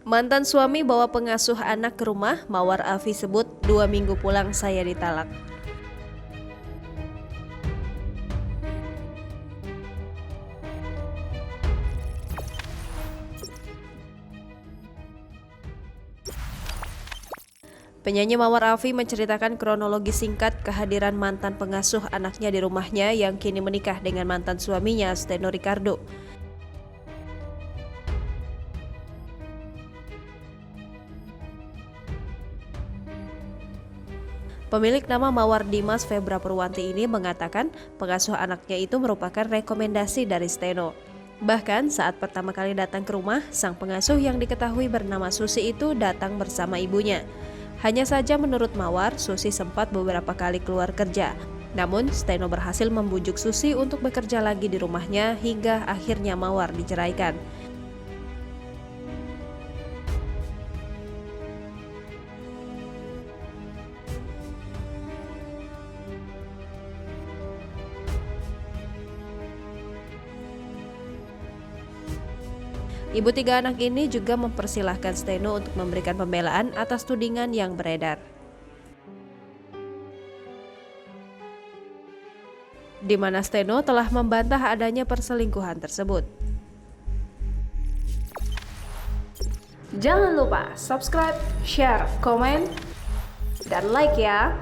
Mantan suami bawa pengasuh anak ke rumah, Mawar Afi sebut 2 minggu pulang saya ditalak. Penyanyi Mawar Afi menceritakan kronologi singkat kehadiran mantan pengasuh anaknya di rumahnya yang kini menikah dengan mantan suaminya, Steno Ricardo. Pemilik nama Mawar Dimas Febra Purwanti ini mengatakan pengasuh anaknya itu merupakan rekomendasi dari Steno. Bahkan saat pertama kali datang ke rumah, sang pengasuh yang diketahui bernama Susi itu datang bersama ibunya. Hanya saja menurut Mawar, Susi sempat beberapa kali keluar kerja. Namun, Steno berhasil membujuk Susi untuk bekerja lagi di rumahnya hingga akhirnya Mawar diceraikan. Ibu 3 anak ini juga mempersilahkan Steno untuk memberikan pembelaan atas tudingan yang beredar, di mana Steno telah membantah adanya perselingkuhan tersebut. Jangan lupa subscribe, share, komen, dan like ya!